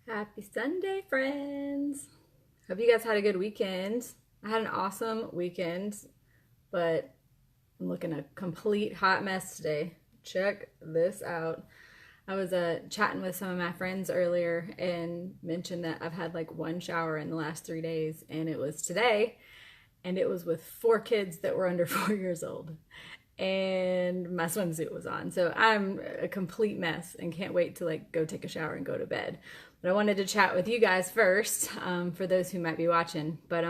Happy Sunday, friends. Hope you guys had a good weekend. I had an awesome weekend, but I'm looking a complete hot mess today. Check this out. I was chatting with some of my friends earlier and mentioned that I've had like one shower in the last 3 days, and it was today, and it was with 4 kids that were under 4 years old. And my swimsuit was on. So I'm a complete mess and can't wait to like go take a shower and go to bed. But I wanted to chat with you guys first, for those who might be watching. But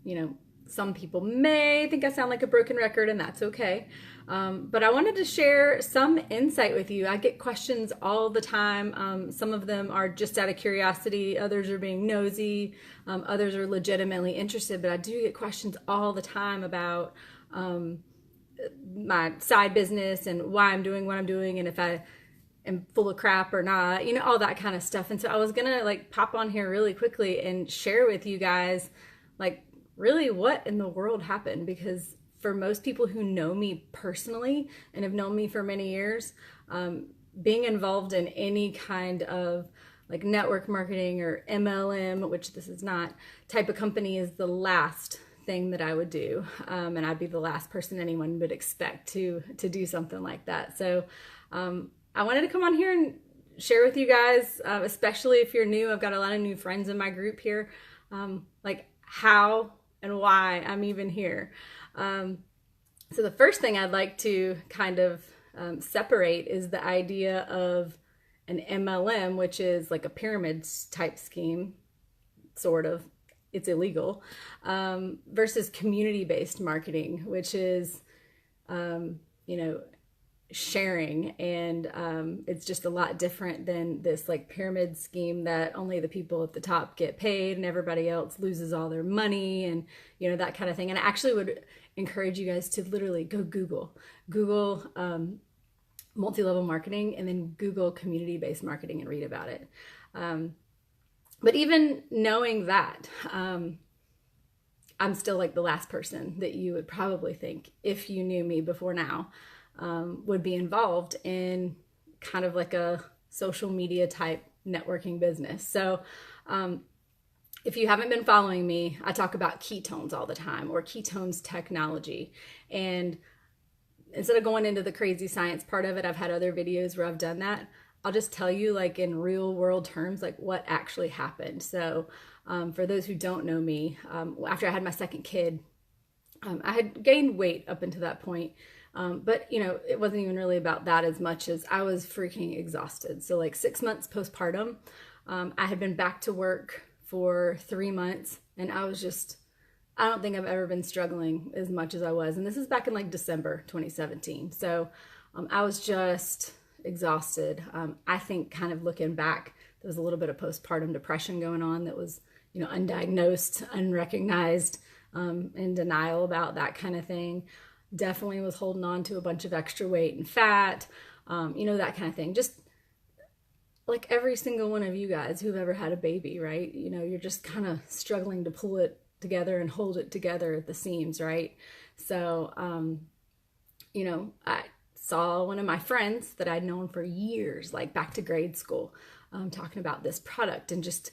you know, some people may think I sound like a broken record, and that's okay. But I wanted to share some insight with you. I get questions all the time. Some of them are just out of curiosity, others are being nosy, others are legitimately interested. But I do get questions all the time about my side business and why I'm doing what I'm doing, and if I am full of crap or not, you know, all that kind of stuff. And so I was gonna like pop on here really quickly and share with you guys like really what in the world happened, because for most people who know me personally and have known me for many years, being involved in any kind of like network marketing or MLM, which this is not, type of company is the last thing that I would do, and I'd be the last person anyone would expect to do something like that. So I wanted to come on here and share with you guys, especially if you're new. I've got a lot of new friends in my group here, like how and why I'm even here. So the first thing I'd like to kind of separate is the idea of an MLM, which is like a pyramid type scheme, sort of. It's illegal, versus community-based marketing, which is, you know, sharing. And it's just a lot different than this like pyramid scheme that only the people at the top get paid and everybody else loses all their money, and, you know, that kind of thing. And I actually would encourage you guys to literally go Google multi-level marketing, and then Google community-based marketing and read about it. But even knowing that, I'm still like the last person that you would probably think, if you knew me before now, would be involved in kind of like a social media type networking business. So if you haven't been following me, I talk about ketones all the time, or ketones technology. And instead of going into the crazy science part of it, I've had other videos where I've done that. I'll just tell you like in real world terms, like what actually happened. So for those who don't know me, after I had my second kid, I had gained weight up until that point. But, you know, it wasn't even really about that as much as I was freaking exhausted. So like 6 months postpartum, I had been back to work for 3 months, and I was just, I don't think I've ever been struggling as much as I was. And this is back in like December 2017. So I was just exhausted. I think kind of looking back, there was a little bit of postpartum depression going on that was, you know, undiagnosed, unrecognized, in denial about that kind of thing. Definitely was holding on to a bunch of extra weight and fat, you know, that kind of thing. Just like every single one of you guys who've ever had a baby, right? You know, you're just kind of struggling to pull it together and hold it together at the seams, right? So, you know, I saw one of my friends that I'd known for years, like back to grade school, talking about this product, and just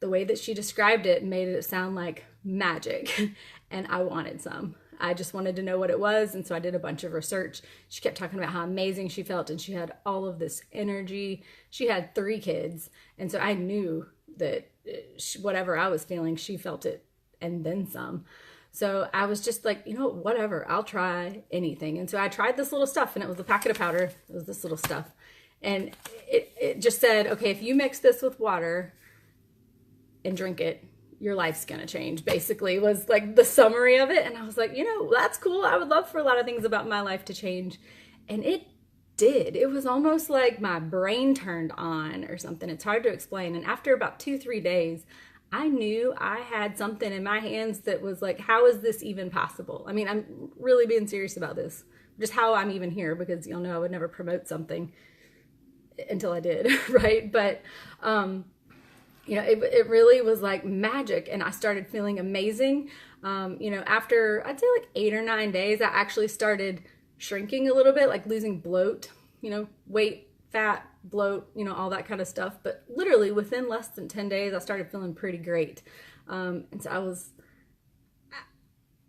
the way that she described it made it sound like magic. And I wanted some. I just wanted to know what it was. And so I did a bunch of research. She kept talking about how amazing she felt, and she had all of this energy. She had 3 kids. And so I knew that whatever I was feeling, she felt it and then some. So I was just like, you know, whatever, I'll try anything. And so I tried this little stuff, and it was a packet of powder. It was this little stuff. And it just said, okay, if you mix this with water and drink it, your life's gonna change, basically, was like the summary of it. And I was like, you know, that's cool. I would love for a lot of things about my life to change. And it did. It was almost like my brain turned on or something. It's hard to explain. And after about 2-3 days, I knew I had something in my hands that was like, how is this even possible? I mean, I'm really being serious about this, just how I'm even here, because you'll know I would never promote something until I did, right? But, you know, it really was like magic, and I started feeling amazing. You know, after I'd say like 8 or 9 days, I actually started shrinking a little bit, like losing bloat, you know, weight, fat, bloat, all that kind of stuff. But literally within less than 10 days, I started feeling pretty great. And so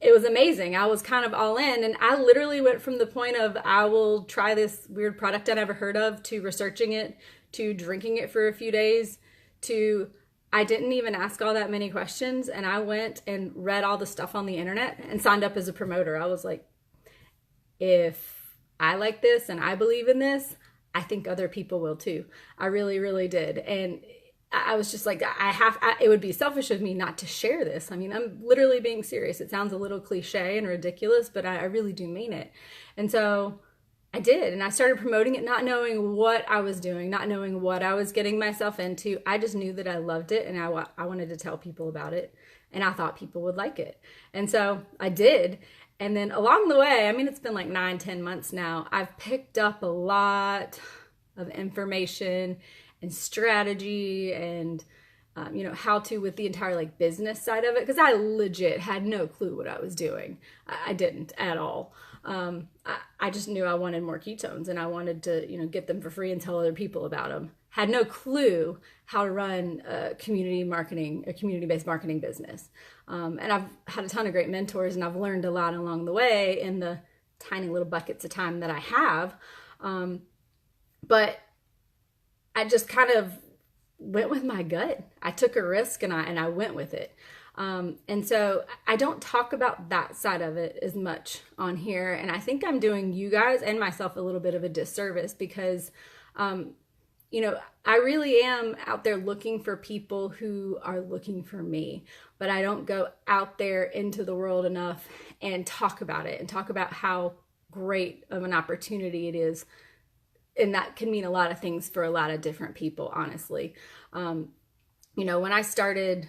it was amazing. I was kind of all in, and I literally went from the point of I will try this weird product I never heard of to researching it to drinking it for a few days to I didn't even ask all that many questions, and I went and read all the stuff on the internet and signed up as a promoter. I was like, if I like this and I believe in this, I think other people will too. I really, really did. And I was just like, it would be selfish of me not to share this. I mean, I'm literally being serious. It sounds a little cliche and ridiculous, but I really do mean it. And so I did. And I started promoting it, not knowing what I was doing, not knowing what I was getting myself into. I just knew that I loved it, and I wanted to tell people about it, and I thought people would like it. And so I did. And then along the way, I mean, it's been like 9-10 months now, I've picked up a lot of information and strategy and how to with the entire like business side of it, because I legit had no clue what I was doing. I didn't at all. I just knew I wanted more ketones, and I wanted to get them for free and tell other people about them. Had no clue how to run a community-based marketing business. And I've had a ton of great mentors, and I've learned a lot along the way in the tiny little buckets of time that I have. But I just kind of went with my gut. I took a risk and I went with it. And so I don't talk about that side of it as much on here. And I think I'm doing you guys and myself a little bit of a disservice because, I really am out there looking for people who are looking for me, but I don't go out there into the world enough and talk about it and talk about how great of an opportunity it is. And that can mean a lot of things for a lot of different people, honestly. When I started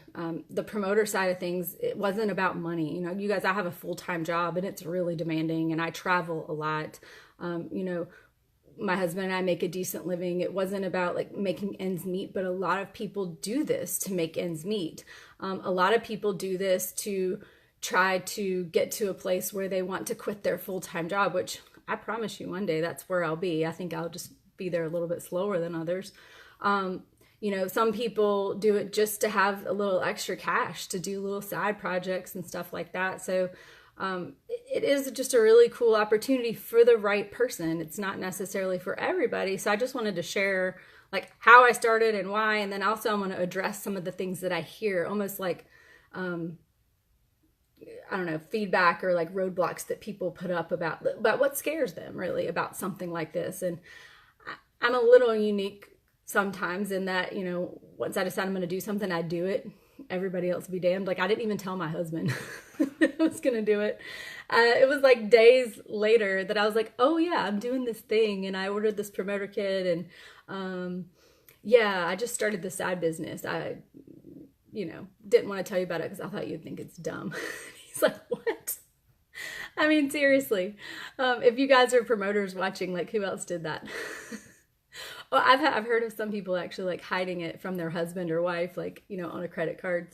the promoter side of things, it wasn't about money. You guys, I have a full-time job and it's really demanding, and I travel a lot. My husband and I make a decent living. It wasn't about like making ends meet, but a lot of people do this to make ends meet. A lot of people do this to try to get to a place where they want to quit their full-time job, which I promise you one day that's where I'll be. I think I'll just be there a little bit slower than others. Some people do it just to have a little extra cash to do little side projects and stuff like that. So it is just a really cool opportunity for the right person. It's not necessarily for everybody. So I just wanted to share like how I started and why. And then also I want to address some of the things that I hear, almost like, feedback or like roadblocks that people put up about what scares them really about something like this. And I'm a little unique sometimes in that, once I decide I'm going to do something, I do it. Everybody else be damned. Like I didn't even tell my husband I was going to do it. It was like days later that I was like, oh yeah, I'm doing this thing. And I ordered this promoter kit, and I just started the side business. I didn't want to tell you about it because I thought you'd think it's dumb. He's like, what? I mean, seriously, if you guys are promoters watching, like who else did that? Well, I've heard of some people actually like hiding it from their husband or wife, like, on a credit card,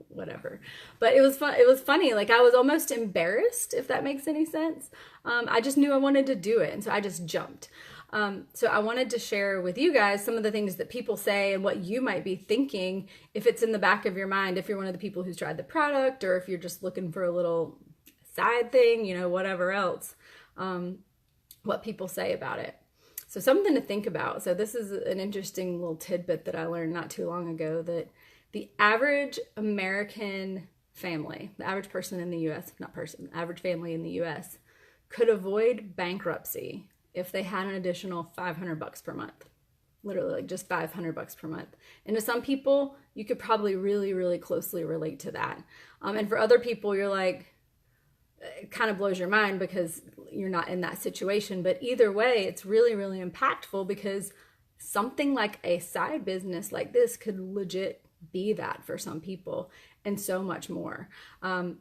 whatever. But it was fun. It was funny. Like I was almost embarrassed, if that makes any sense. I just knew I wanted to do it. And so I just jumped. So I wanted to share with you guys some of the things that people say and what you might be thinking if it's in the back of your mind, if you're one of the people who's tried the product, or if you're just looking for a little side thing, whatever else, what people say about it. So something to think about. So this is an interesting little tidbit that I learned not too long ago, that the average American family, the average person in the U.S., average family in the U.S. could avoid bankruptcy if they had an additional $500 per month. Literally like just $500 per month. And to some people, you could probably really, really closely relate to that. And for other people, you're like, it kind of blows your mind because you're not in that situation. But either way, it's really, really impactful, because something like a side business like this could legit be that for some people, and so much more. I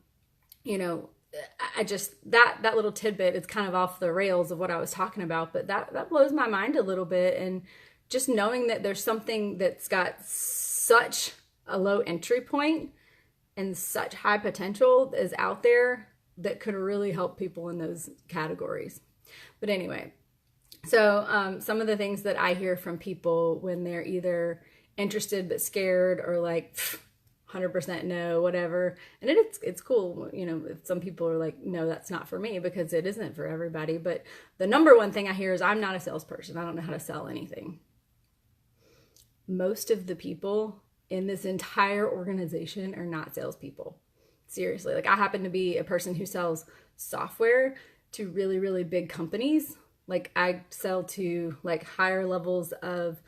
just, that little tidbit, it's kind of off the rails of what I was talking about, but that blows my mind a little bit. And just knowing that there's something that's got such a low entry point and such high potential is out there that could really help people in those categories. But anyway, So some of the things that I hear from people when they're either interested but scared, or like 100% no, whatever. And it's cool, you know, if some people are like, no, that's not for me, because it isn't for everybody. But the number one thing I hear is, I'm not a salesperson. I don't know how to sell anything. Most of the people in this entire organization are not salespeople. Seriously. Like, I happen to be a person who sells software to really, really big companies. Like, I sell to like higher levels of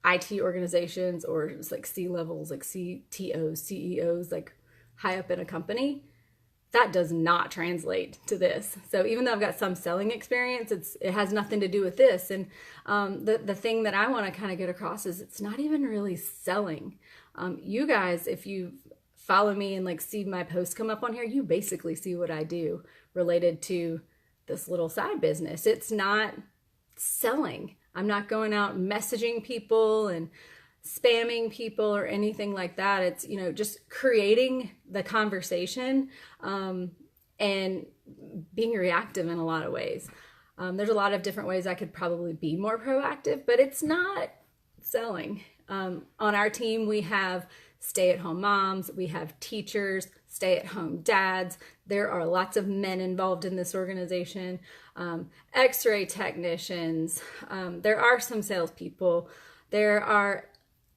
IT organizations, or it's like C levels, like CTOs, CEOs, like high up in a company. That does not translate to this. So even though I've got some selling experience, it has nothing to do with this. And the thing that I want to kind of get across is, it's not even really selling. You guys, if you follow me and like see my posts come up on here, you basically see what I do related to this little side business. It's not selling. I'm not going out messaging people and spamming people or anything like that. It's, you know, just creating the conversation and being reactive in a lot of ways. There's a lot of different ways I could probably be more proactive, but it's not selling. On our team, we have stay-at-home moms, we have teachers, stay-at-home dads. There are lots of men involved in this organization, x-ray technicians. There are some salespeople. There are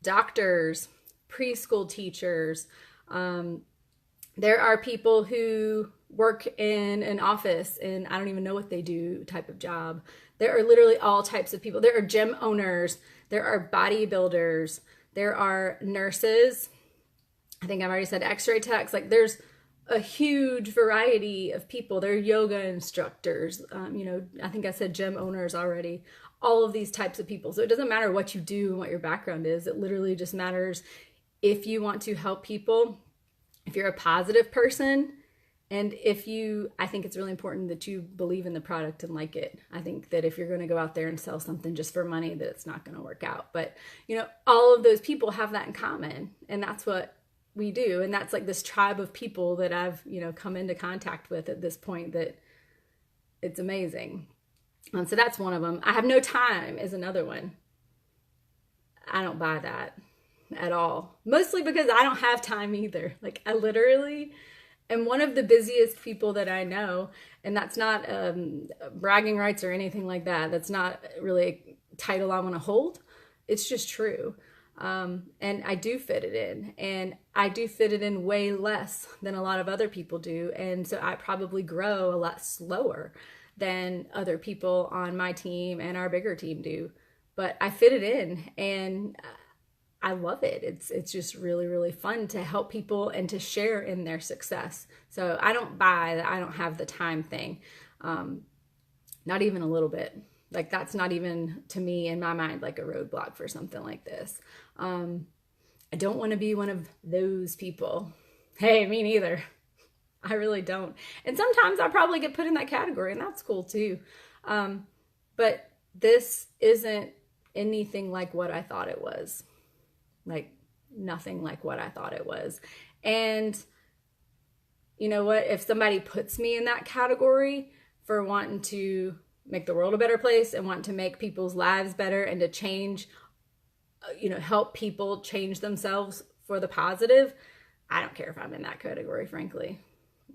doctors, preschool teachers. There are people who work in an office and I don't even know what they do type of job. There are literally all types of people. There are gym owners. There are bodybuilders. There are nurses. I think I've already said x-ray techs. Like, there's a huge variety of people. There are yoga instructors. You know, I think I said gym owners already. All of these types of people. So it doesn't matter what you do and what your background is. It literally just matters if you want to help people, if you're a positive person, and I think it's really important that you believe in the product and like it. I think that if you're going to go out there and sell something just for money, that it's not going to work out. But, you know, all of those people have that in common, and that's what we do. And that's like this tribe of people that I've, you know, come into contact with at this point, that it's amazing. So that's one of them. I have no time is another one. I don't buy that at all. Mostly because I don't have time either. Like, I literally am one of the busiest people that I know. And that's not bragging rights or anything like that. That's not really a title I want to hold. It's just true. And I do fit it in. And I do fit it in way less than a lot of other people do. And so I probably grow a lot slower than other people on my team and our bigger team do. But I fit it in, and I love it. It's just really, really fun to help people and to share in their success. So I don't buy that I don't have the time thing. Not even a little bit. Like, that's not even, to me, in my mind, like a roadblock for something like this. I don't want to be one of those people. Hey, me neither. I really don't. And sometimes I probably get put in that category, and that's cool too. But this isn't anything like what I thought it was. Like, nothing like what I thought it was. And you know what? If somebody puts me in that category for wanting to make the world a better place and want to make people's lives better and to change, you know, help people change themselves for the positive, I don't care if I'm in that category, frankly.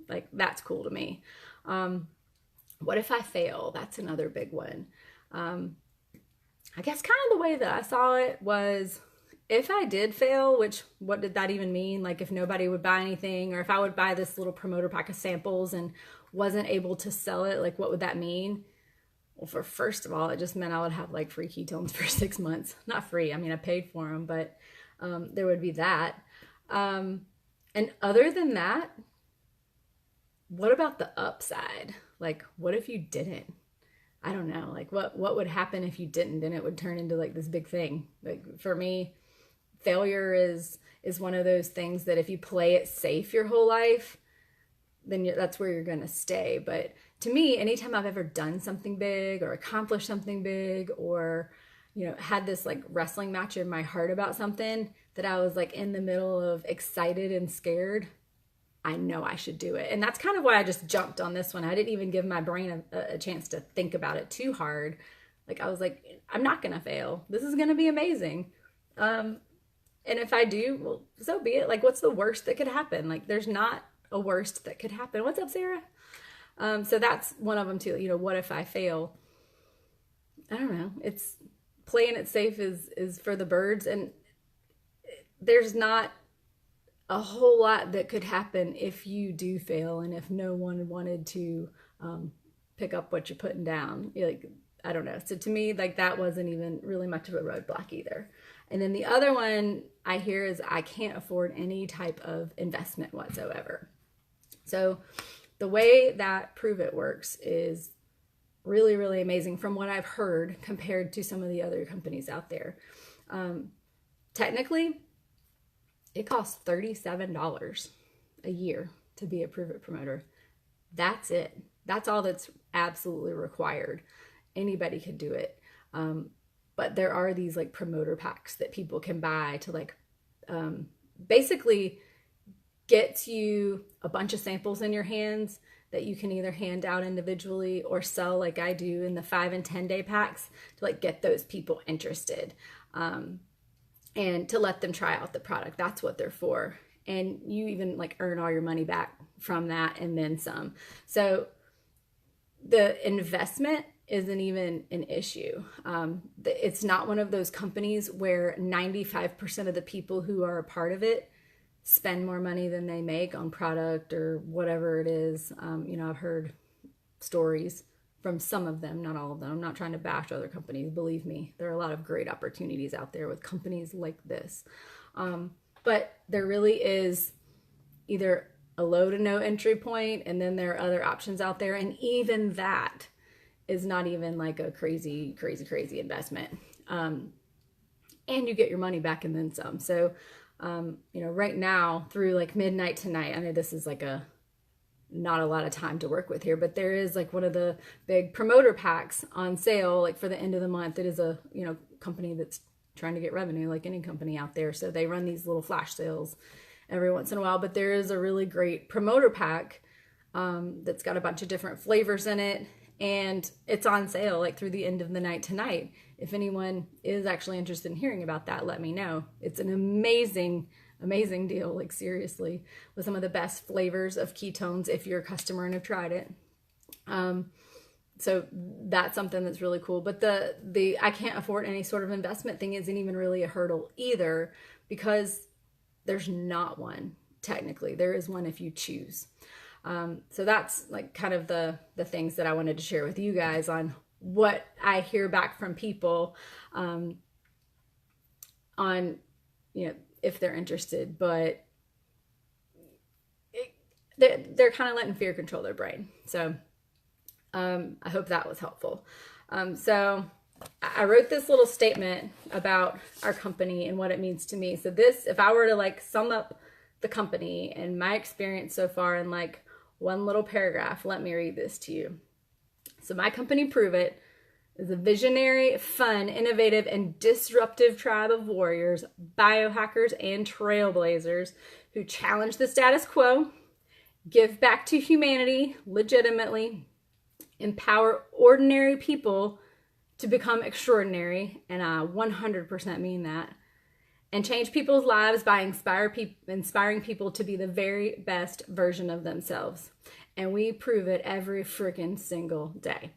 Like, that's cool to me. What if I fail? That's another big one. I guess kind of the way that I saw it was, if I did fail, which, what did that even mean? Like, if nobody would buy anything, or if I would buy this little promoter pack of samples and wasn't able to sell it, like, what would that mean? Well, first of all, it just meant I would have like free ketones for 6 months. Not free. I mean, I paid for them, but there would be that. And other than that, what about the upside? Like, what if you didn't? I don't know. Like, what would happen if you didn't? And it would turn into like this big thing. Like, for me, failure is one of those things that if you play it safe your whole life, then that's where you're going to stay. But to me, anytime I've ever done something big or accomplished something big, or, you know, had this like wrestling match in my heart about something that I was like in the middle of excited and scared, I know I should do it. And that's kind of why I just jumped on this one. I didn't even give my brain a chance to think about it too hard. Like, I was like, I'm not going to fail. This is going to be amazing. And if I do, well, so be it. Like, what's the worst that could happen? Like, there's not a worst that could happen. What's up, Sarah? So that's one of them too. You know, what if I fail? I don't know. It's playing it safe is for the birds. And there's not a whole lot that could happen if you do fail and if no one wanted to pick up what you're putting down. Like, I don't know. So to me, like, that wasn't even really much of a roadblock either. And then the other one I hear is I can't afford any type of investment whatsoever. So the way that Prove It works is really, really amazing from what I've heard compared to some of the other companies out there. Technically, it costs $37 a year to be a Prove It promoter. That's it. That's all that's absolutely required. Anybody could do it. But there are these like promoter packs that people can buy to like basically get you a bunch of samples in your hands that you can either hand out individually or sell like I do in the 5 and 10 day packs to like get those people interested. And to let them try out the product. That's what they're for. And you even like earn all your money back from that and then some. So the investment isn't even an issue. It's not one of those companies where 95% of the people who are a part of it spend more money than they make on product or whatever it is. You know, I've heard stories from some of them, not all of them. I'm not trying to bash other companies. Believe me, there are a lot of great opportunities out there with companies like this. But there really is either a low to no entry point, and then there are other options out there. And even that is not even like a crazy investment. And you get your money back and then some. So, you know, right now through like midnight tonight, I know this is like not a lot of time to work with here, but there is like one of the big promoter packs on sale, like for the end of the month. It is a, you know, company that's trying to get revenue like any company out there. So they run these little flash sales every once in a while, but there is a really great promoter pack that's got a bunch of different flavors in it, and it's on sale like through the end of the night tonight. If anyone is actually interested in hearing about that, let me know. It's an amazing deal, like seriously, with some of the best flavors of ketones if you're a customer and have tried it. So that's something that's really cool. But the I can't afford any sort of investment thing isn't even really a hurdle either, because there's not one. Technically, there is one if you choose. So that's like kind of the things that I wanted to share with you guys on what I hear back from people on, you know, if they're interested, but they're kind of letting fear control their brain. So I hope that was helpful. So I wrote this little statement about our company and what it means to me. So this, if I were to like sum up the company and my experience so far in like one little paragraph, let me read this to you. So my company, Prove It, is a visionary, fun, innovative, and disruptive tribe of warriors, biohackers, and trailblazers who challenge the status quo, give back to humanity legitimately, empower ordinary people to become extraordinary, and I 100% mean that, and change people's lives by inspiring people to be the very best version of themselves. And we prove it every freaking single day.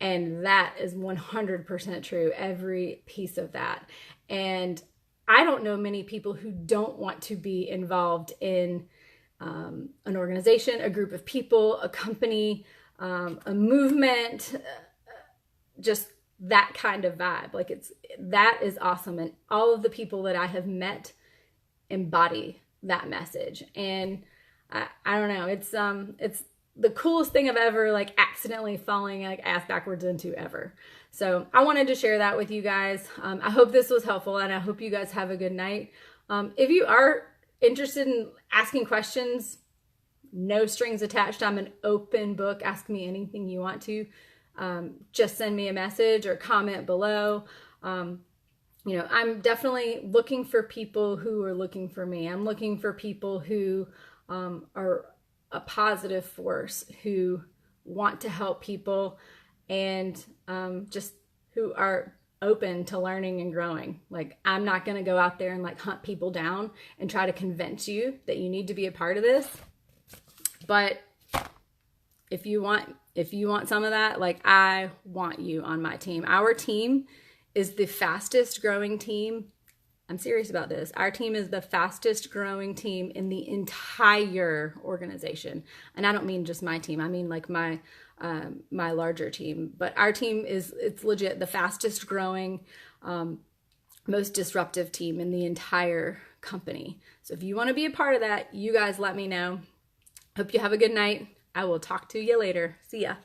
And that is 100% true, every piece of that. And I don't know many people who don't want to be involved in an organization, a group of people, a company, a movement, just that kind of vibe. Like that is awesome. And all of the people that I have met embody that message. And I don't know, it's the coolest thing I've ever like accidentally falling like ass backwards into ever. So I wanted to share that with you guys. I hope this was helpful, and I hope you guys have a good night. If you are interested in asking questions, no strings attached. I'm an open book. Ask me anything you want to. Just send me a message or comment below. You know, I'm definitely looking for people who are looking for me. I'm looking for people who are a positive force, who want to help people, and just who are open to learning and growing. Like, I'm not going to go out there and like hunt people down and try to convince you that you need to be a part of this. But if you want some of that, like, I want you on my team. Our team is the fastest growing team. I'm serious about this. Our team is the fastest growing team in the entire organization. And I don't mean just my team. I mean like my larger team. But our team it's legit the fastest growing, most disruptive team in the entire company. So if you want to be a part of that, you guys let me know. Hope you have a good night. I will talk to you later. See ya.